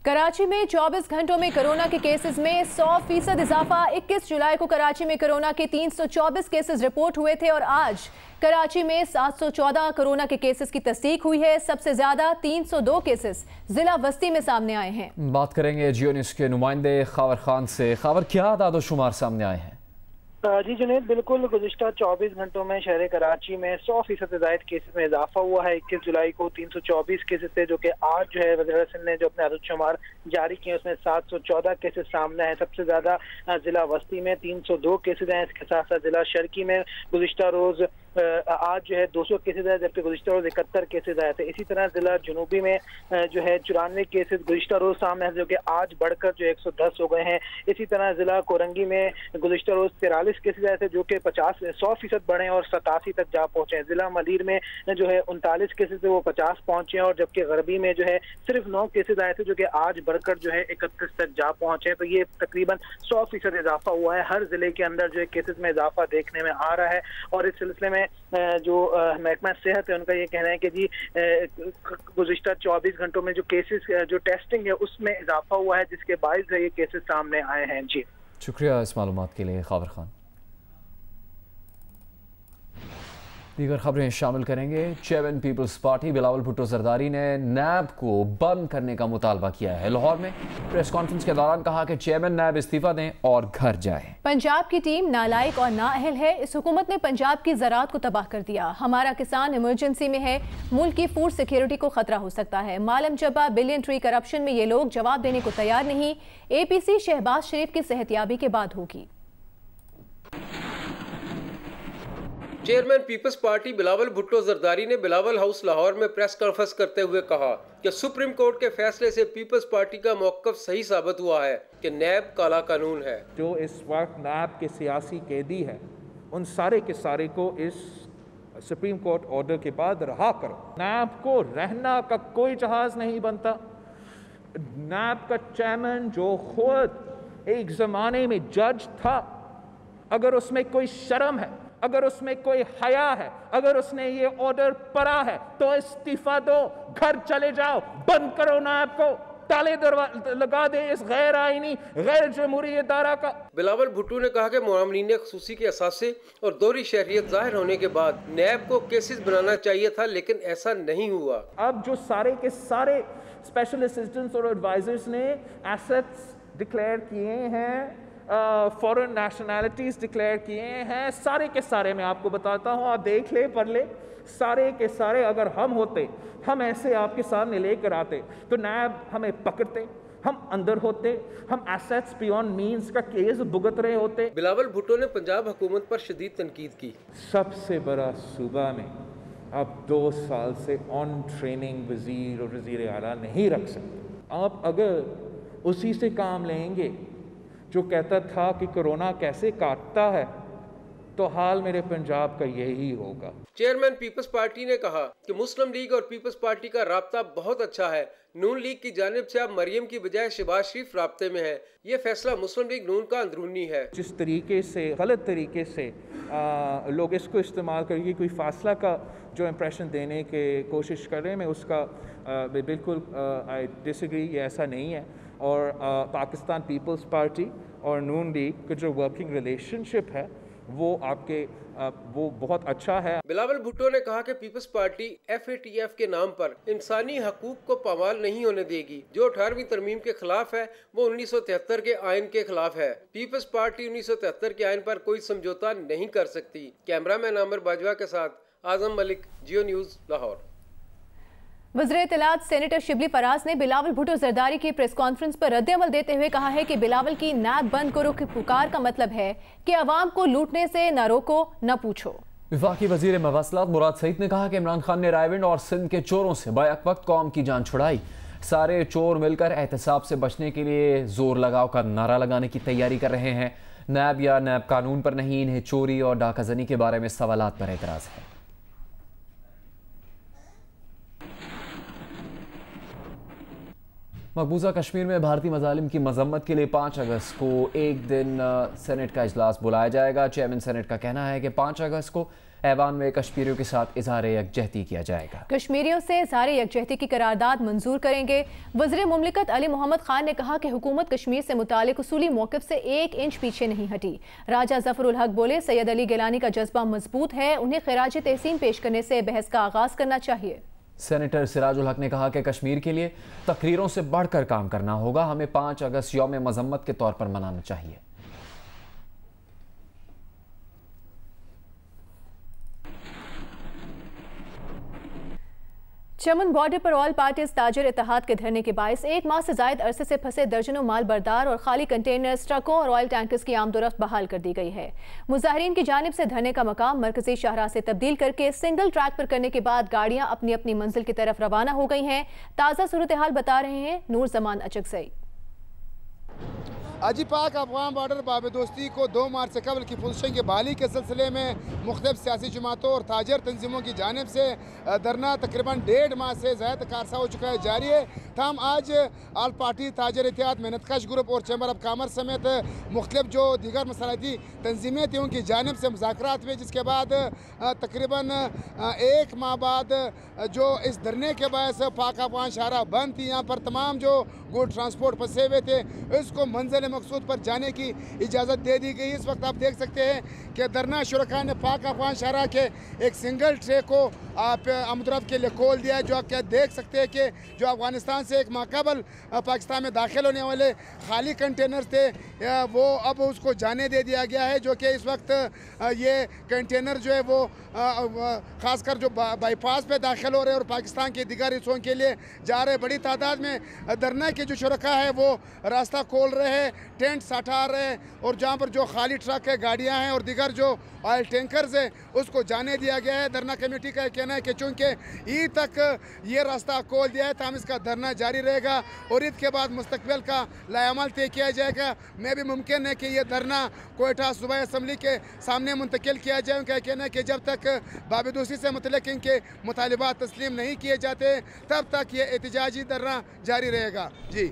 कराची में 24 घंटों में कोरोना के केसेस में 100% इजाफा। 21 जुलाई को कराची में कोरोना के 324 केसेस रिपोर्ट हुए थे और आज कराची में 714 कोरोना के केसेस की तस्दीक हुई है। सबसे ज्यादा 302 केसेस जिला वस्ती में सामने आए हैं। बात करेंगे जियो न्यूज़ के नुमाइंदे खावर खान से। खावर, क्या आदाद-ओ-शुमार सामने आए हैं? जी जुनेद, बिल्कुल गुज़िश्ता 24 घंटों में शहर कराची में 100% से ज़ायद केसेस में इजाफा हुआ है। 21 जुलाई को 324 केसेस थे, जो कि आज जो है वज़ीर आज़म ने जो अपने आदाद-ओ-शुमार जारी किए उसमें 714 केसेस सामने आए। सबसे ज़्यादा जिला वस्ती में 302 केसेस हैं। इसके साथ साथ जिला शर्की में गुज़िश्ता रोज़ आज जो है 200 केसेज आए, जबकि गुज़िश्ता रोज़ 71 केसेज आए थे। इसी तरह जिला जनूबी में जो है 94 केसेज गुज़िश्ता रोज़ सामने आए, जो कि आज बढ़कर जो 110 हो गए हैं। इसी तरह जिला कोरंगी में गुज़िश्ता रोज़ 43 केसेज आए थे, जो कि 100% बढ़े और 87 तक जा पहुंचे हैं। जिला मलीर में जो है 39 केसेज थे, वो 50 पहुंचे हैं। और जबकि गरबी में जो है सिर्फ 9 केसेज आए थे, जो कि आज बढ़कर जो है 31 तक जा पहुंचे हैं। तो ये तकरीबन 100% इजाफा हुआ है। हर जिले के अंदर जो है केसेज में इजाफा देखने में आ रहा है। और इस सिलसिले में जो महकमा सेहत है, उनका ये कहना है कि जी गुज़िश्ता 24 घंटों में जो केसेस जो टेस्टिंग है उसमें इजाफा हुआ है, जिसके बायस ये केसेस सामने आए हैं। जी शुक्रिया इस मालूमात के लिए खावर खान। दीगर खबरें शामिल करेंगे। चेयरमैन पीपल्स पार्टी बिलावल भुट्टो जरदारी ने नैब को बंद करने का मुतालबा किया है। लाहौर में प्रेस कॉन्फ्रेंस के दौरान कहा कि चेयरमैन नैब इस्तीफा दें और घर जाएं। पंजाब की टीम नालायक और नाअहल है। इस हुकूमत ने पंजाब की ज़राअत को तबाह कर दिया। हमारा किसान इमरजेंसी में है। मुल्क की फूड सिक्योरिटी को खतरा हो सकता है। मालम जबा बिलियन ट्री करप्शन में ये लोग जवाब देने को तैयार नहीं। APC शहबाज शरीफ की सेहतियाबी के बाद होगी। चेयरमैन पीपल्स पार्टी बिलावल भुट्टो जरदारी ने बिलावल हाउस लाहौर में प्रेस कॉन्फ्रेंस करते हुए कहा कि सुप्रीम कोर्ट के फैसले से पीपल्स पार्टी का मौक़िफ़ सही साबित हुआ है कि नैब काला कानून है। जो इस वक्त नैब के सियासी कैदी हैं, उन सारे के सारे को इस सुप्रीम कोर्ट ऑर्डर के बाद रहा करो। नैब को रहना का कोई जहाज नहीं बनता। नैब का चेयरमैन जो खुद एक ज़माने में जज था, अगर उसमें कोई शर्म है, अगर उसमें कोई हया है, अगर उसने ये ऑर्डर पढ़ा है, तो इस्तीफा दो, घर चले जाओ, बंद करो नैब को, ताले लगा दे इस गैर आईनी गैर जमहूरी इदारा का। बिलावल भुट्टो ने कहा कि मुआमलीन खसूसी के असासे और दोहरी शहरियत जाहिर होने के बाद नैब को केसेस बनाना चाहिए था, लेकिन ऐसा नहीं हुआ। अब जो सारे के सारे स्पेशल असिस्टेंट्स और एडवाइजर्स ने एसेट्स डिक्लेयर किए हैं, फॉरेन नेशनैलिटीज़ डिक्लेयर किए हैं, सारे के सारे मैं आपको बताता हूँ, आप देख ले पढ़ ले, सारे के सारे अगर हम होते, हम ऐसे आपके सामने लेकर आते तो नैब हमें पकड़ते, हम अंदर होते, हम एसेट्स बियॉन्ड मींस का केस भुगत रहे होते। बिलावल भुट्टो ने पंजाब हुकूमत पर शदीद तनकीद की। सबसे बड़ा सूबा में आप 2 साल से ऑन ट्रेनिंग वजीर और वजीर आला नहीं रख सकते। आप अगर उसी से काम लेंगे जो कहता था कि कोरोना कैसे काटता है, तो हाल मेरे पंजाब का यही होगा। चेयरमैन पीपल्स पार्टी ने कहा कि मुस्लिम लीग और पीपल्स पार्टी का राब्ता बहुत अच्छा है। नून लीग की जानिब से अब मरियम की बजाय शहबाज शरीफ राब्ते में है। ये फैसला मुस्लिम लीग नून का अंदरूनी है। जिस तरीके से गलत तरीके से लोग इसको इस्तेमाल करके कोई फासला का जो इम्प्रेशन देने के कोशिश कर रहे हैं, मैं उसका बिल्कुल आई डिसएग्री। ये ऐसा नहीं है। और पाकिस्तान पीपल्स पार्टी और नून लीग का जो वर्किंग रिलेशनशिप है वो बहुत अच्छा है। बिलावल भुट्टो ने कहा कि पीपल्स पार्टी FATF के नाम पर इंसानी हकूक को पामाल नहीं होने देगी। जो 18वीं तरमीम के खिलाफ है वो 1973 के आयन के खिलाफ है। पीपल्स पार्टी 1973 के आयन पर कोई समझौता नहीं कर सकती। कैमरामैन आमिर बाजवा के साथ आजम मलिक, जियो न्यूज़, लाहौर। वज़ीर इत्तलात सेनेटर शिबली फराज ने बिलावल भुट्टो जरदारी की प्रेस कॉन्फ्रेंस पर रद्द-ए-अमल देते हुए कहा है कि बिलावल की नैब बंद करो की पुकार का मतलब है कि अवाम को लूटने से न रोको न पूछो। वफाकी वज़ीर मवासलात मुराद सईद ने कहा कि इमरान खान ने रायविंड और सिंध के चोरों से बैक वक्त कौम की जान छुड़ाई। सारे चोर मिलकर एहतसाब से बचने के लिए जोर लगाव का नारा लगाने की तैयारी कर रहे हैं। नैब या नैब कानून पर नहीं, इन्हें चोरी और डाकाजनी के बारे में सवालात पर एतराज़ है। मकबूजा कश्मीर में भारतीय मज़ालिम की मजम्मत के लिए 5 अगस्त को एक दिन सेनेट का इजलास बुलाया जाएगा। चेयरमैन सेनेट का कहना है कि 5 अगस्त को ऐवान में कश्मीरियों के साथ इजहार यकजहती किया जाएगा। कश्मीरियों से इजहार यकजहती की करारदाद मंजूर करेंगे। वज़ीर मुमलिकत अली मोहम्मद खान ने कहा कि हुकूमत कश्मीर से मुतालिक उसूली मौक़िफ़ से 1 इंच पीछे नहीं हटी। राजा ज़फ़रुल हक बोले, सैयद अली गिलानी का जज्बा मजबूत है, उन्हें खिराज तहसीन पेश करने से बहस का आगाज़ करना चाहिए। सेनेटर सिराजुल हक ने कहा कि कश्मीर के लिए तकरीरों से बढ़कर काम करना होगा। हमें 5 अगस्त यौम मजम्मत के तौर पर मनाना चाहिए। चमन बॉर्डर पर ऑल पार्टीज ताजर इत्तेहाद के धरने के बायस 1 माह से जायद अरसे से फंसे दर्जनों माल बरदार और खाली कंटेनर्स, ट्रकों और ऑयल टैंकर्स की आमदोरफ्त बहाल कर दी गई है। मुजाहिरीन की जानिब से धरने का मकाम मरकजी शाहराह से तब्दील करके सिंगल ट्रैक पर करने के बाद गाड़ियां अपनी अपनी मंजिल की तरफ रवाना हो गई हैं। ताज़ा सूरत हाल बता रहे हैं नूर जमान अचकज़ई। अजी पाक अफगान बॉर्डर बाब दोस्ती को 2 मार्च से कबल की पुलिसिंग की बहाली के सिलसिले में मुख्तलिफ सियासी जमातों और ताजर तंजीमों की जानिब से धरना तकरीबन 1.5 माह से ज़्यादा का अरसा हो चुका है, जारी है। तमाम आज आल पार्टी ताजर इत्तेहाद, मेहनतकश ग्रुप और चैम्बर ऑफ कॉमर्स समेत मुख्तलिफ जो दीगर मसलाती तंजीमें थी उनकी जानिब से मुज़ाकरात हुए, जिसके बाद तकरीबन 1 माह बाद जो इस धरने के बायस पाक अफगान शाहराह बंद थी, यहाँ पर तमाम जो गुड ट्रांसपोर्ट फंसे हुए थे इसको मंजिल मकसूद पर जाने की इजाज़त दे दी गई। इस वक्त आप देख सकते हैं कि धरना शुरका ने पाक अफगान शाहराह के एक सिंगल ट्रे को आमदरफ्त के लिए खोल दिया है। जो आप क्या देख सकते हैं कि जो अफगानिस्तान से 1 माह कबल पाकिस्तान में दाखिल होने वाले खाली कंटेनर्स थे वो अब उसको जाने दे दिया गया है। जो कि इस वक्त ये कंटेनर जो है वो ख़ासकर जो बाईपास पे दाखिल हो रहे हैं और पाकिस्तान के दीगर हिस्सों के लिए जा रहे। बड़ी तादाद में धरना के जो शुरका है वो रास्ता खोल रहे हैं, टेंट्स हटा रहे हैं और जहाँ पर जो खाली ट्रक है, गाड़ियाँ हैं और दीगर जो ऑयल टैंकर्स है उसको जाने दिया गया है। धरना कमेटी का कहना है कि चूँकि ईद तक ये रास्ता खोल दिया है तो हम इसका धरना जारी रहेगा और ईद के बाद मुस्तकबिल का लाएअमल तय किया जाएगा। मैं भी मुमकिन है कि ये धरना कोयटा सूबाई असम्बली के सामने मुंतकिल किया जाए। उनका कहना है कि जब तक बाबदोस्ती से मुतल्लिक़ इनके मुतालिबात तस्लीम नहीं किए जाते तब तक ये एहतजाजी धरना जारी रहेगा। जी।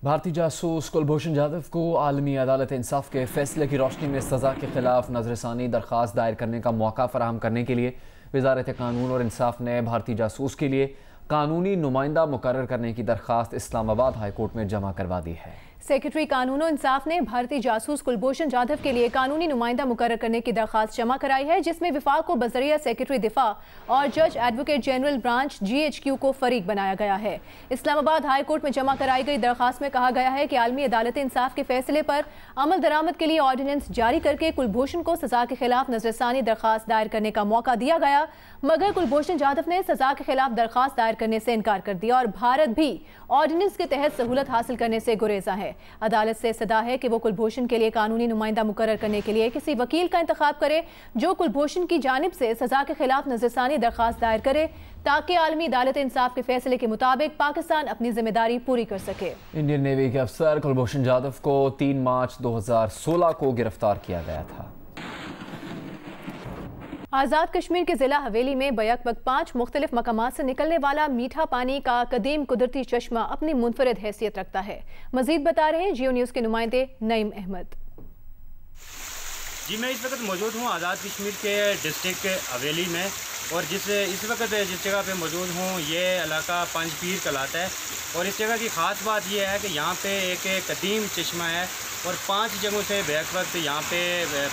भारतीय जासूस कुलभूषण जाधव को आलमी अदालत इंसाफ के फैसले की रोशनी में सज़ा के खिलाफ नजरसानी दरख्वास्त दायर करने का मौका फराहम करने के लिए वज़ारत कानून और इंसाफ ने भारतीय जासूस के लिए कानूनी नुमाइंदा मुकर्रर करने की दरख्वास्त इस्लामाबाद हाई कोर्ट में जमा करवा दी है। सेक्रेटरी कानून और इंसाफ ने भारतीय जासूस कुलभूषण जाधव के लिए कानूनी नुमाइंदा मुकर्रर करने की दरख्वास्त जमा कराई है, जिसमें विफाक को बजरिया सेक्रेटरी दिफा और जज एडवोकेट जनरल ब्रांच GHQ को फरीक बनाया गया है। इस्लामाबाद हाई कोर्ट में जमा कराई गई दरख्वास्त में कहा गया है कि आलमी अदालत इंसाफ के फैसले पर अमल दरामद के लिए ऑर्डिनेंस जारी करके कुलभूषण को सजा के खिलाफ नजरसानी दरख्वास्त दायर करने का मौका दिया गया, मगर कुलभूषण जाधव ने सजा के खिलाफ दरख्वास्त दायर करने से इनकार कर दिया और भारत भी ऑर्डिनेंस के तहत सहूलत हासिल करने से गुरेजा है। अदालत से सदा है कि वो कुलभूषण के लिए कानूनी नुमाइंदा मुकर्रर करने के लिए किसी वकील का इंतखाब करे जो कुलभूषण की जानिब से सजा के खिलाफ नजरसानी दरख्वास्त दायर करे, ताकि आलमी अदालत इंसाफ के फैसले के मुताबिक पाकिस्तान अपनी जिम्मेदारी पूरी कर सके। इंडियन नेवी के अफसर कुलभूषण जाधव को 3 मार्च 2016 को गिरफ्तार किया गया था। आज़ाद कश्मीर के ज़िला हवेली में बैक वक्त 5 मुख्तलिफ मकामात से निकलने वाला मीठा पानी का कदीम कुदरती चश्मा अपनी मुनफरिद हैसियत रखता है। मजीद बता रहे हैं जियो न्यूज़ के नुमाइंदे नईम अहमद। जी, मैं इस वक्त मौजूद हूँ आज़ाद कश्मीर के डिस्ट्रिक्ट हवेली में और इस वक्त जिस जगह पे मौजूद हूँ ये इलाका पंज पीर कहलाता है और इस जगह की ख़ास बात यह है कि यहाँ पे एक कदीम चश्मा है और 5 जगहों से बैक वक्त यहाँ पे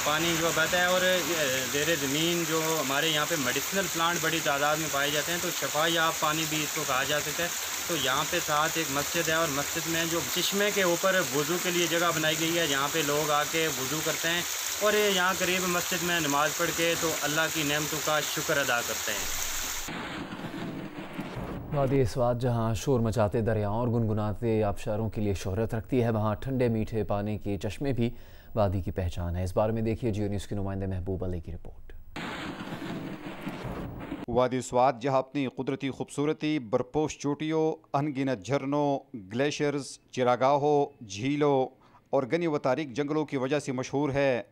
पानी जो बहता है और ज़ेर ज़मीन जो हमारे यहाँ पे मेडिसिनल प्लांट बड़ी तादाद में पाए जाते हैं तो शफायाब पानी भी इसको कहा जा सकता है। तो यहाँ पे साथ एक मस्जिद है और मस्जिद में जो चश्मे के ऊपर वज़ू के लिए जगह बनाई गई है, यहाँ पे लोग आके वज़ू करते हैं और यहाँ करीब मस्जिद में नमाज़ पढ़ के तो अल्लाह की नेमतों का शुक्र अदा करते हैं। वादी स्वाद जहाँ शोर मचाते दरियाओं और गुनगुनाते आबशारों के लिए शोहरत रखती है, वहाँ ठंडे मीठे पानी के चश्मे भी वादी की पहचान है। इस बारे में देखिए जियो न्यूज़ के नुमाइंदे महबूब अली की रिपोर्ट। वादी स्वाद जहाँ अपनी कुदरती खूबसूरती, बरपोश चोटियों, अनगिनत झरनों, ग्लेशियर्स, चिरागाहों, झीलों और गनी व तारीक जंगलों की वजह से मशहूर है,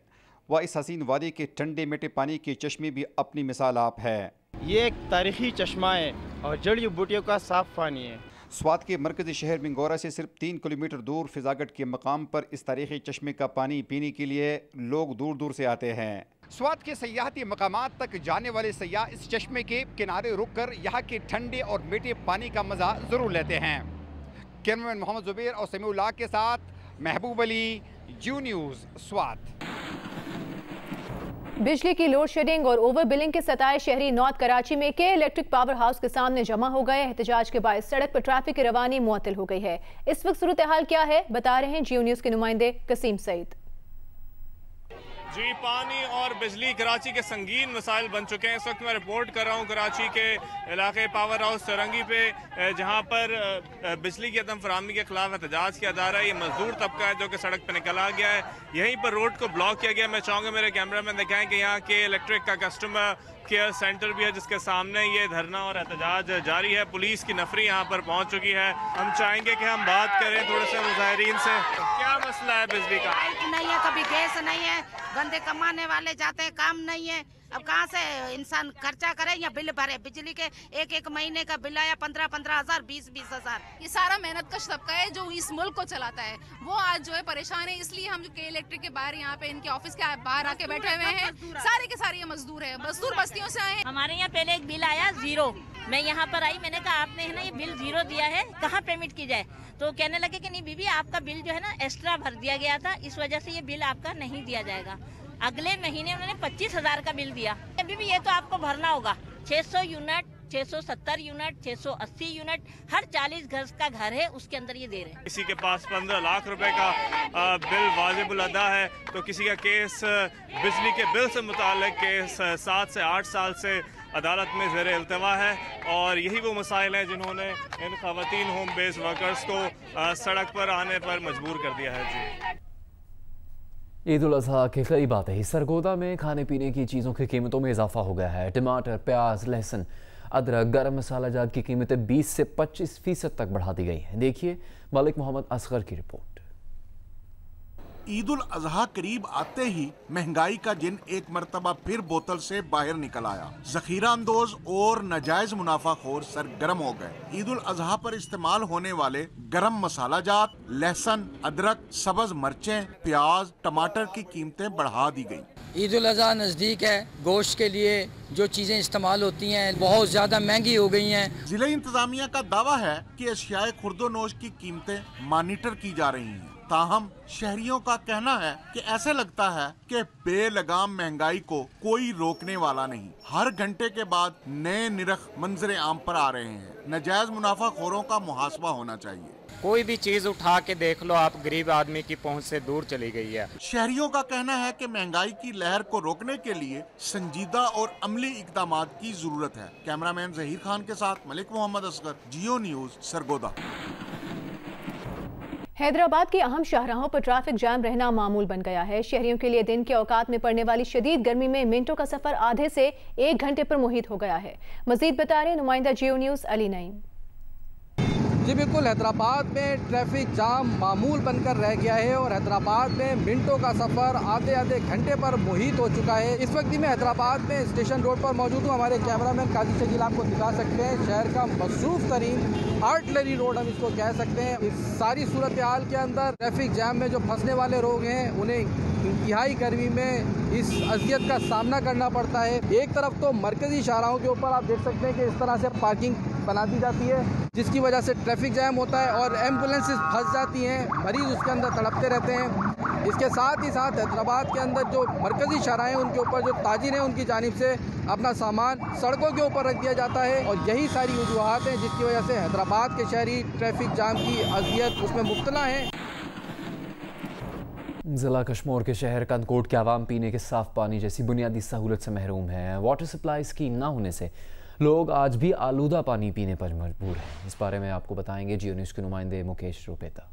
वह इस हसीन वादी के ठंडे मीठे पानी के चश्मे भी अपनी मिसाल आप है। ये एक तारीखी चश्मा है और जड़ी बूटियों का साफ पानी है। स्वात के मरकजी शहर मिंगोरा से सिर्फ 3 किलोमीटर दूर फिजागट के मकाम पर इस तारीखी चश्मे का पानी पीने के लिए लोग दूर दूर से आते हैं। स्वात के सयाहती मकामात तक जाने वाले सयाह इस चश्मे के किनारे रुककर यहाँ के ठंडे और मीठे पानी का मजा जरूर लेते हैं। कैमरामैन मोहम्मद जुबैर और समीउल्लाह के साथ महबूब अली, जियो न्यूज़, स्वात। बिजली की लोड शेडिंग और ओवर बिलिंग के सताए शहरी नॉर्थ कराची में के इलेक्ट्रिक पावर हाउस के सामने जमा हो गए। एहतजाज के बाद सड़क पर ट्रैफिक की रवानी मुअत्तल हो गई है। इस वक्त सूरत हाल क्या है, बता रहे हैं जियो न्यूज़ के नुमाइंदे कसीम सईद। जी, पानी और बिजली कराची के संगीन मसाइल बन चुके हैं। इस वक्त मैं रिपोर्ट कर रहा हूँ कराची के इलाके पावर हाउस चरंगी पे, जहाँ पर बिजली की अदम फराहमी के खिलाफ एहतजाज किया जा रहा है। ये मजदूर तबका है जो कि सड़क पर निकल आ गया है। यहीं पर रोड को ब्लॉक किया गया। मैं चाहूँगा मेरे कैमरा मैन दिखाएं कि यहाँ के इलेक्ट्रिक का कस्टमर केयर सेंटर भी है, जिसके सामने ये धरना और एहतजाज जारी है। पुलिस की नफरी यहाँ पर पहुँच चुकी है। हम चाहेंगे कि हम बात करें थोड़े से मुजाहिरीन से। क्या मसला है बिजली का? लाइट नहीं है, कभी गैस नहीं है, बंदे कमाने वाले जाते हैं, काम नहीं है। अब कहाँ से इंसान खर्चा करे या बिल भरे? बिजली के एक महीने का बिल आया 15-15 हज़ार, 20-20 हज़ार। ये सारा मेहनत कश तबका है जो इस मुल्क को चलाता है, वो आज जो है परेशान है। इसलिए हम जो के इलेक्ट्रिक के बाहर यहाँ पे इनके ऑफिस के बाहर आके बैठे हुए हैं। सारे के सारे ये मजदूर है, मजदूर बस्तियों से आए हैं। हमारे यहाँ पहले एक बिल आया 0। मैं यहाँ पर आई, मैंने कहा आपने है ना ये बिल 0 दिया है, कहाँ पेमेंट की जाए? तो कहने लगे कि नहीं बीबी, आपका बिल जो है ना एक्स्ट्रा भर दिया गया था, इस वजह से ये बिल आपका नहीं दिया जाएगा। अगले महीने उन्होंने 25 हज़ार का बिल दिया। अभी भी ये तो आपको भरना होगा। 600 यूनिट, 670 यूनिट, 680 यूनिट, हर 40 घर का घर है, उसके अंदर ये दे रहे हैं। किसी के पास 15 लाख रुपए का बिल वाजिबुल अदा है, तो किसी का केस बिजली के बिल से मुताल्लिक केस 7 से 8 साल से अदालत में ज़ेर इल्तवा है। और यही वो मसाइल हैं जिन्होंने इन ख़वातीन होम बेस्ड वर्कर्स को सड़क पर आने पर मजबूर कर दिया है। जी, ईद उल अज़हा के करीब आते ही सरगोदा में खाने पीने की चीज़ों की कीमतों में इजाफा हो गया है। टमाटर, प्याज, लहसुन, अदरक, गरम मसाला जात की कीमतें 20 से 25% तक बढ़ा दी गई हैं। देखिए मलिक मोहम्मद असगर की रिपोर्ट। ईद उल अजहा करीब आते ही महंगाई का जिन एक मर्तबा फिर बोतल से बाहर निकल आया। जखीरा अंदोज और नाजायज मुनाफाखोर सरगर्म हो गए। ईद उल अजहा पर इस्तेमाल होने वाले गरम मसाला जात, लहसुन, अदरक, सब्ज मिर्चें, प्याज, टमाटर की कीमतें बढ़ा दी गयी। ईद उल अजहा नज़दीक है, गोश्त के लिए जो चीज़ें इस्तेमाल होती हैं बहुत ज़्यादा महंगी हो गई हैं। जिला इंतजामिया का दावा है कि अशियाए खुर्दोनोश की कीमतें मॉनिटर की जा रही हैं। ताहम शहरियों का कहना है कि ऐसे लगता है कि बेलगाम महंगाई को कोई रोकने वाला नहीं। हर घंटे के बाद नए निरख मंजरे आम पर आ रहे हैं। नाजायज मुनाफाखोरों का मुहासबा होना चाहिए। कोई भी चीज उठा के देख लो आप, गरीब आदमी की पहुंच से दूर चली गई है। शहरियों का कहना है कि महंगाई की लहर को रोकने के लिए संजीदा और अमली इकदाम की जरूरत है। कैमरामैन जहीर खान के साथ मलिक मोहम्मद असगर, जियो न्यूज़, सरगोदा। हैदराबाद के अहम शाहराहों पर ट्रैफिक जाम रहना मामूल बन गया है। शहरियों के लिए दिन के औकात में पड़ने वाली शदीद गर्मी में मिनटों का सफर आधे से 1 घंटे पर मुहित हो गया है। मजीद बता रहे नुमाइंदा जियो न्यूज़ अली नईम। जी बिल्कुल, हैदराबाद में ट्रैफिक जाम मामूल बनकर रह गया है और हैदराबाद में मिनटों का सफ़र आधे घंटे पर मुहित हो चुका है। इस वक्त मैं हैदराबाद में स्टेशन रोड पर मौजूद हूँ। हमारे कैमरामैन काजी शकील आपको दिखा सकते हैं शहर का मसरूफ तरीन आर्टिलरी रोड हम इसको कह सकते हैं। इस सारी सूरत हाल के अंदर ट्रैफिक जाम में जो फंसने वाले लोग हैं उन्हें इंतहाई गर्मी में इस अजियत का सामना करना पड़ता है। एक तरफ तो मरकजी शाहराहों के ऊपर आप देख सकते हैं कि इस तरह से पार्किंग बना दी जाती है जिसकी वजह से ट्रैफिक जैम होता है और एम्बुलेंसेस फंस जाती हैं, मरीज उसके अंदर तड़पते रहते हैं। इसके साथ ही साथ हैदराबाद के अंदर जो मरकजी शाहराह हैं उनके ऊपर जो ताजिर हैं उनकी जानिब से अपना सामान सड़कों के ऊपर रख दिया जाता है और यही सारी वजूहात हैं जिसकी वजह से हैदराबाद के शहरी ट्रैफिक जाम की अजियत उसमें मुब्तला हैं। ज़िला कश्मीर के शहर कंदकोट के आवाम पीने के साफ पानी जैसी बुनियादी सहूलत से महरूम है। वाटर सप्लाई स्कीम ना होने से लोग आज भी आलूदा पानी पीने पर मजबूर हैं। इस बारे में आपको बताएंगे जियो न्यूज़ के नुमाइंदे मुकेश रुपेता।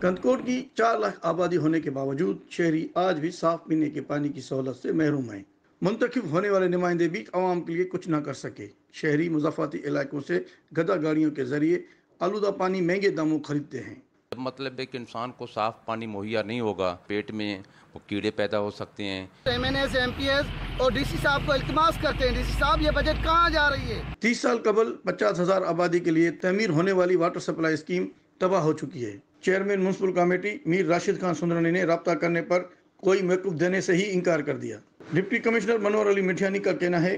कंदकोट की 4 लाख आबादी होने के बावजूद शहरी आज भी साफ पीने के पानी की सहूलत से महरूम हैं। मुंतखब होने वाले नुमाइंदे भी आवाम के लिए कुछ न कर सके। शहरी मुज़ाफ़ाती इलाकों से गदा गाड़ियों के जरिए आलूदा पानी महंगे दामों खरीदते हैं। मतलब है कि इंसान को साफ पानी मुहैया नहीं होगा, पेट में वो कीड़े पैदा हो सकते हैं। MNS, MPS और DC साहब को इल्तिमास करते हैं, DC साहब ये बजट कहाँ जा रही है। 30 साल कबल 50,000 आबादी के लिए तमीर होने वाली वाटर सप्लाई स्कीम तबाह हो चुकी है। Chairman municipal committee Mir Rashid Khan Sundrani ने रब्ता करने पर कोई मौक़िफ़ देने से ही इनकार कर दिया। डिप्टी कमिश्नर मनोहर अली मिठियानी का कहना है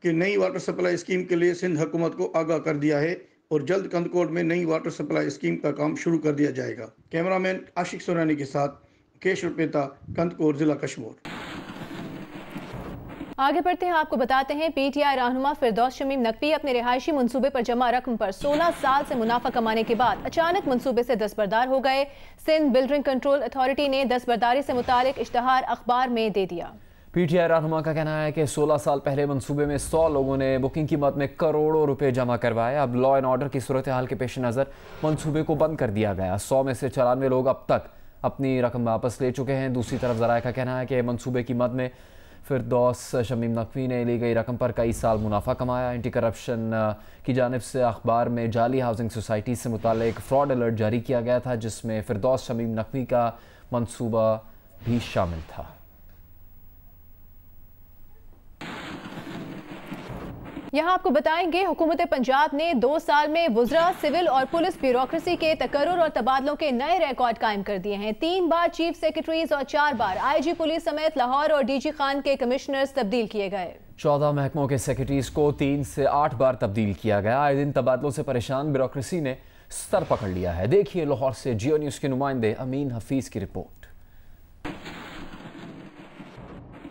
कि नई वाटर सप्लाई स्कीम के लिए सिंध हुकूमत को आगाह कर दिया है और जल्द कंदकोट में नई वाटर सप्लाई स्कीम का काम शुरू कर दिया जाएगा। कैमरामैन आशिक सोनानी के साथ केश रुपेता, कंदकोट, जिला कश्मीर। आगे बढ़ते हैं, आपको बताते हैं पीटीआई रहनुमा फिरदौस शमीम नकवी अपने रिहायशी मंसूबे पर जमा रकम पर 16 साल से मुनाफा कमाने के बाद अचानक मंसूबे से दस्तबरदार हो गए। सिंध बिल्डरिंग कंट्रोल अथॉरिटी ने दस्तबरदारी से मुतालिक इश्तहार अखबार में दे दिया। पीटीआई रहनुमा का कहना है कि 16 साल पहले मंसूबे में 100 लोगों ने बुकिंग की मद में करोड़ों रुपए जमा करवाए। अब लॉ एंड ऑर्डर की सूरत हाल के पेश नज़र मंसूबे को बंद कर दिया गया। 100 में से 94 लोग अब तक अपनी रकम वापस ले चुके हैं। दूसरी तरफ ज़राए का कहना है कि मंसूबे की मद में फिरदौस शमीम नकवी ने ली गई रकम पर कई साल मुनाफा कमाया। एंटी करप्शन की जानिब से अखबार में जाली हाउसिंग सोसाइटी से मुताल्लिक फ्रॉड अलर्ट जारी किया गया था, जिसमें फिरदौस शमीम नकवी का मंसूबा भी शामिल था। यहाँ आपको बताएंगे, हुकूमत पंजाब ने 2 साल में वुज़रा, सिविल और पुलिस ब्यूरोक्रेसी के तकर्रुर और तबादलों के नए रिकॉर्ड कायम कर दिए हैं। 3 बार चीफ सेक्रेटरीज और 4 बार आईजी पुलिस समेत लाहौर और डीजी खान के कमिश्नर्स तब्दील किए गए। 14 महकमों के सेक्रेटरीज को 3 से 8 बार तब्दील किया गया। आए दिन तबादलों से परेशान ब्यूरोक्रेसी ने स्तर पकड़ लिया है। देखिए लाहौर से जियो न्यूज़ के नुमाइंदे अमीन हफीज की रिपोर्ट।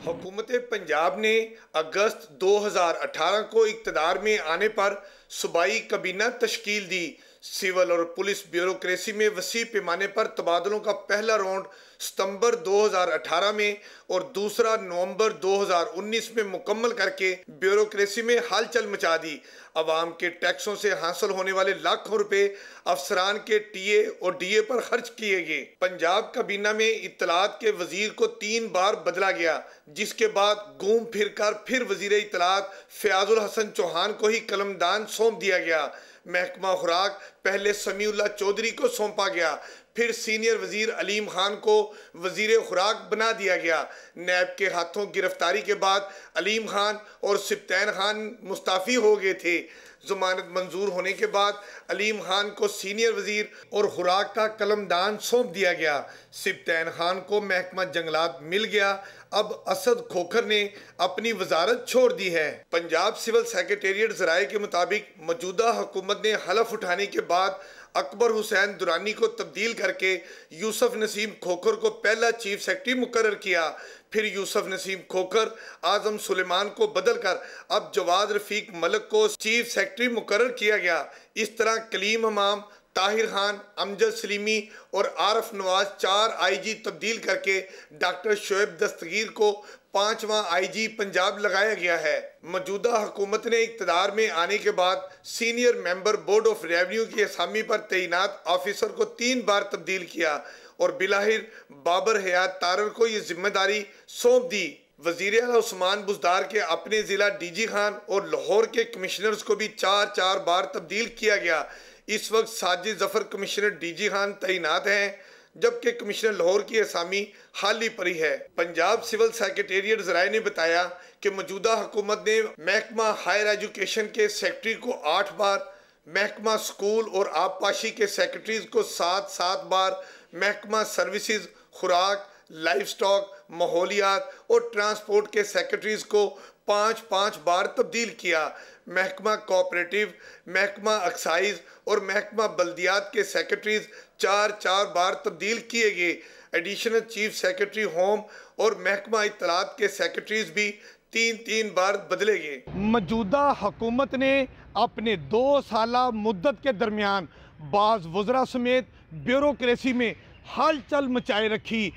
हुकूमत पंजाब ने अगस्त 2018 को इक़्तिदार में आने पर सूबाई काबीना तश्कील दी। सिविल और पुलिस ब्यूरोक्रेसी में वसी पैमाने पर तबादलों का पहला राउंड सितंबर 2018 में और दूसरा नवंबर 2019 में मुकम्मल करके ब्यूरोक्रेसी में हलचल मचा दी। अवाम के टैक्सों से हासिल होने वाले लाखों रुपए अफसरान के टीए और डीए पर खर्च किए गए। पंजाब काबीना में इत्तलात के वजीर को 3 बार बदला गया, जिसके बाद घूम फिर कर फिर वजीर इत्तलात फयाजुल हसन चौहान को ही कलमदान सौंप दिया गया। महकमा खुराक पहले समीउल्लाह चौधरी को सौंपा गया, फिर सीनियर वजीर अलीम खान को वजीर खुराक बना दिया गया। नैब के हाथों गिरफ्तारी के बाद अलीम खान और सिब्तैन खान मुस्ताफ़ी हो गए थे। जमानत मंजूर होने के बाद अलीम खान को सीनियर वजीर और खुराक का कलमदान सौंप दिया गया। सिब्तैन खान को महकमा जंगलात मिल गया। अब असद खोखर ने अपनी वजारत छोड़ दी है। पंजाब सिविल सेक्रेटेरिएट ज़राए के मुताबिक मौजूदा हुकूमत ने हलफ उठाने के बाद अकबर हुसैन दुरानी को तब्दील करके यूसुफ नसीम खोखर को पहला चीफ सेक्रेटरी मुकर्रर किया। फिर यूसुफ नसीम खोखर आजम सुलेमान को बदलकर अब जवाद रफीक मलिक को चीफ सेक्रेटरी मुकर्रर किया गया। इस तरह कलीम हमाम, ताहिर खान, अमजद सलीमी और आरफ नवाज 4 आईजी तब्दील करके डॉक्टर शोएब दस्तगीर को 5वां आईजी पंजाब लगाया गया है। मौजूदा हुकूमत ने इक़्तिदार में आने के बाद senior member board of revenue की असामी पर तैनात ऑफिसर को 3 बार तब्दील किया और बिलाहिर बाबर हयात तारर को ये जिम्मेदारी सौंप दी। वजीर आला उस्मान बुज़दार के अपने जिला डीजी खान और लाहौर के कमिश्नर्स को भी 4 बार तब्दील किया गया। इस वक्त साजिद जफर कमिश्नर डीजी खान तैनात हैं, जबकि कमिश्नर लाहौर की असामी खाली पड़ी है। पंजाब सिविल सेक्रेटेरिएट ज़राए ने बताया कि मौजूदा हुकूमत ने महकमा हायर एजुकेशन के सेक्रेटरी को 8 बार, महकमा स्कूल और आबपाशी के सेक्रेटरीज को 7 बार, महकमा सर्विसेज, खुराक, लाइफ स्टॉक, माहौलियात और ट्रांसपोर्ट के सेक्रेटरीज को 5 बार तब्दील किया। महकमा कोऑपरेटिव, महकमा एक्साइज और महकमा बल्दियात के सेक्रेटरीज 4 बार तब्दील किए गए। एडिशनल चीफ सेक्रेटरी होम और महकमा इत्तलात के सेक्रेटरीज भी 3 बार बदले गए। मौजूदा हुकूमत ने अपने 2 साला मुद्दत के दरमियान बाज़ वज़रा समेत ब्यूरोक्रेसी में हलचल मचाए रखी।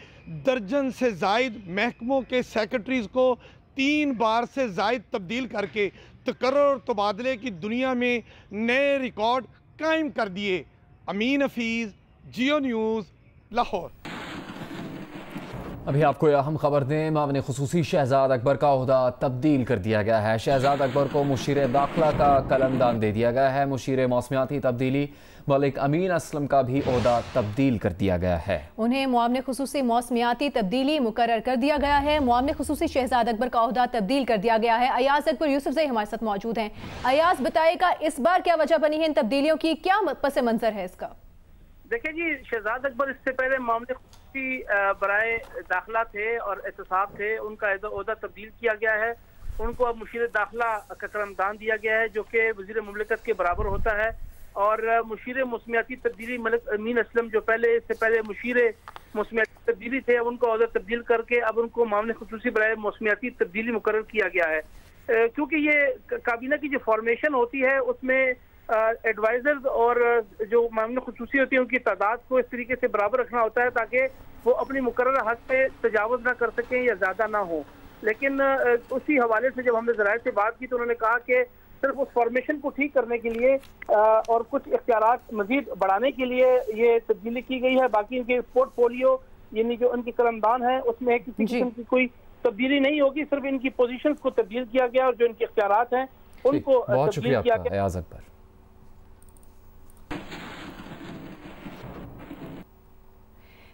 दर्जन से जायद महकमों के सेक्रेटरीज को 3 बार से जायद तब्दील करके तकर्रुर और तबादले की दुनिया में नए रिकॉर्ड कायम कर दिए। अमीन हफीज़, जियो न्यूज़, लाहौर। अभी आपको अहम खबर दें, मामले खुसूसी शहजाद अकबर का ओहदा तब्दील कर दिया गया है। शहजाद अकबर को मुशीर दाखिला का कलमदान दे दिया गया है। मुशीर मौसमियाती तब्दीली मलिक अमीन असलम का भी ओहदा तब्दील कर दिया गया है। उन्हें मुआवने खुसूसी मौसमियाती तब्दीली मुकर्रर कर दिया गया है। मुआवने खुसूसी शहजाद अकबर का ओहदा तब्दील कर दिया गया है। अयाज अकबर यूसुफ हमारे साथ मौजूद हैं। अयाज, बताएगा इस बार क्या वजह बनी है इन तब्दीलियों की, क्या पस मंजर है इसका? देखिए जी, शहजाद अकबर इससे पहले मामले की बराए दाखिला थे और एहतसाब थे, उनका ओहदा तब्दील किया गया है। उनको अब मुशीर दाखिला का करमदान दिया गया है, जो कि वज़ीर मुमलिकत के बराबर होता है। और मुशीर मौसमियाती तब्दीली मलिक अमीन असलम, जो इससे पहले मुशीर मौसमियाती तब्दीली थे, उनको ओहदा तब्दील करके अब उनको मामले खुसूसी बराए मौसमियाती तब्दीली मुकर्रर किया गया है। क्योंकि ये काबीना की जो फॉर्मेशन होती है उसमें एडवाइजर्स और जो मामले खुसूसी होती है उनकी तादाद को इस तरीके से बराबर रखना होता है ताकि वो अपनी मुकर्रर हद पे तजावुज़ ना कर सकें या ज़्यादा ना हो। लेकिन उसी हवाले से जब हमने ज़राए से बात की तो उन्होंने कहा कि सिर्फ उस फॉर्मेशन को ठीक करने के लिए और कुछ इख्तियारात मजीद बढ़ाने के लिए ये तब्दीली की गई है। बाकी इनके पोर्टफोलियो यानी जो उनकी करमदान है उसमें किसी किस्म की कोई तब्दीली नहीं होगी, सिर्फ इनकी पोजीशंस को तब्दील किया गया और जो इनके इख्तियारात हैं उनको तब्दील किया गया। एयाज अकबर।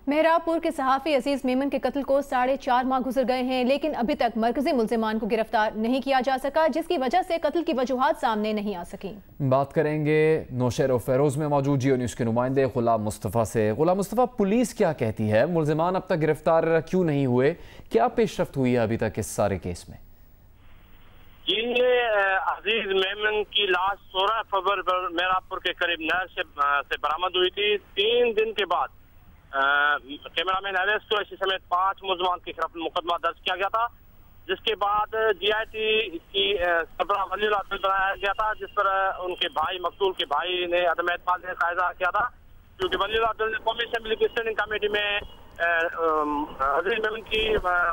मेहराबपुर के सहाफ़ी अजीज मेमन के कत्ल को 4.5 माह गुजर गए हैं, लेकिन अभी तक मरकजी मुल्जिमान को गिरफ्तार नहीं किया जा सका, जिसकी वजह से कत्ल की वजूहात सामने नहीं आ सकी। बात करेंगे नौशहर और फेरोज में मौजूद जियो न्यूज़ के नुमाइंदे गुलाम मुस्तफ़ा से। गुलाम मुस्तफ़ा, पुलिस क्या कहती है? मुल्जिमान अब तक गिरफ्तार क्यों नहीं हुए? क्या पेशरफ्त हुई है अभी तक इस सारे केस में? ये अजीज मेमन की लाश 16 फरवरी मेहराबपुर के करीब नहर से बरामद हुई थी। 3 दिन के बाद कैमरामैन अरेस्ट कुरैशी समेत 5 मुल्जिमान के खिलाफ मुकदमा दर्ज किया गया था, जिसके बाद GIT की सरबराह वलीउल्लाह बनाया गया था, जिस पर उनके भाई मकतूल के भाई ने अदम एतमाद का इज़हार किया था, क्योंकि वलीउल्लाह ने कौमी असेंबली की स्टैंडिंग कमेटी में अजीज मेमन की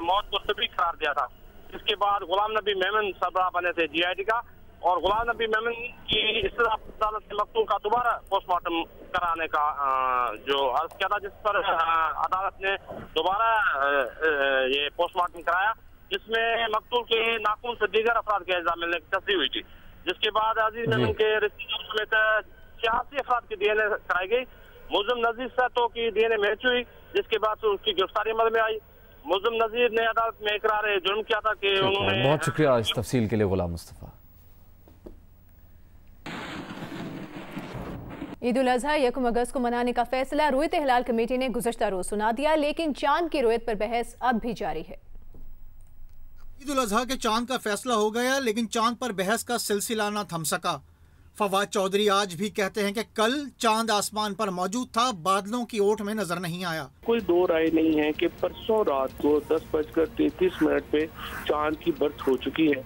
मौत को तबीह करार दिया था। इसके बाद गुलाम नबी मेमन सरबराह बने थे GIT का, और गुलाम नबी मेमन की इस्तिलाह अदालत के मकतूल का दोबारा पोस्टमार्टम कराने का जो अर्ज किया था, जिस पर अदालत ने दोबारा ये पोस्टमार्टम कराया, जिसमें मकतूल के नाखून से दीगर अफराद के अज़ा मिलने की तस्दीक हुई थी। जिसके बाद अजीज मेमन के रिश्तेदारों समेत 86 अफराद की DNA कराई गई। मुल्जिम नजीर सहतो की DNA मैच हुई, जिसके बाद उसकी गिरफ्तारी अमल में आई। मुल्जिम नजीर ने अदालत में इकरार जुर्म किया था कि उन्होंने। बहुत शुक्रिया इस तफसील के लिए गुलाम मुस्तफ़ा। ईद उल अजहा 1 अगस्त को मनाने का फैसला रुयत हिलाल कमेटी ने गुज़श्ता रोज सुना दिया, लेकिन चांद की रुयत पर बहस अब भी जारी है। ईद उल अजहा के चांद का फैसला हो गया, लेकिन चांद पर बहस का सिलसिला न थम सका। फवाद चौधरी आज भी कहते हैं कि कल चांद आसमान पर मौजूद था, बादलों की ओट में नजर नहीं आया। कोई दो राय नहीं है कि परसों रात को 10:33 पे चांद की बर्थ हो चुकी है।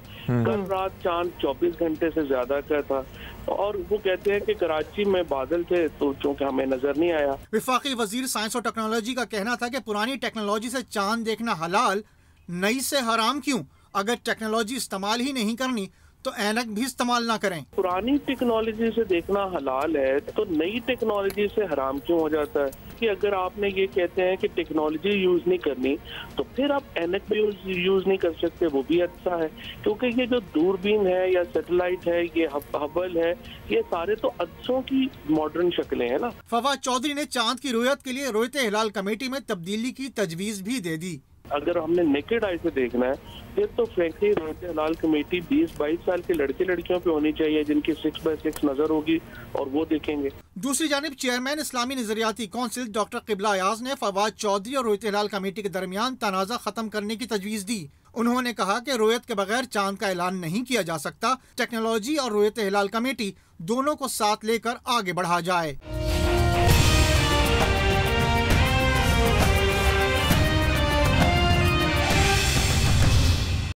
कल रात चांद 24 घंटे से ज्यादा का था, और वो कहते हैं कि कराची में बादल थे तो चूँकि हमें नजर नहीं आया। विफाकी वजीर साइंस और टेक्नोलॉजी का कहना था कि पुरानी टेक्नोलॉजी से चांद देखना हलाल, नई से हराम क्यों? अगर टेक्नोलॉजी इस्तेमाल ही नहीं करनी तो ऐनक भी इस्तेमाल ना करें। पुरानी टेक्नोलॉजी से देखना हलाल है तो नई टेक्नोलॉजी से हराम क्यों हो जाता है? कि अगर आपने ये कहते हैं कि टेक्नोलॉजी यूज नहीं करनी तो फिर आप ऐनक भी यूज नहीं कर सकते, वो भी अच्छा है। क्योंकि ये जो दूरबीन है या सैटेलाइट है, ये हबल है, ये सारे तो अदसों की मॉडर्न शक्लें हैं ना। फवाद चौधरी ने चांद की रुयत के लिए रुयत हिलाल कमेटी में तब्दीली की तजवीज भी दे दी। अगर हमने नेकेड आई से देखना है फिर तो फ्रैंकली रुयत हिलाल कमेटी 20-22 साल के लड़के लड़कियों पे होनी चाहिए, जिनकी 6x6 नजर होगी, और वो देखेंगे। दूसरी जानिब चेयरमैन इस्लामी नजरियाती कौंसिल डॉक्टर क़िबला अयाज ने फवाद चौधरी और रुयत हिलाल कमेटी के दरमियान तनाज़ा खत्म करने की तजवीज दी। उन्होंने कहा कि रुयत के बगैर चांद का ऐलान नहीं किया जा सकता। टेक्नोलॉजी और रुयत हिलाल कमेटी दोनों को साथ लेकर आगे बढ़ा जाए।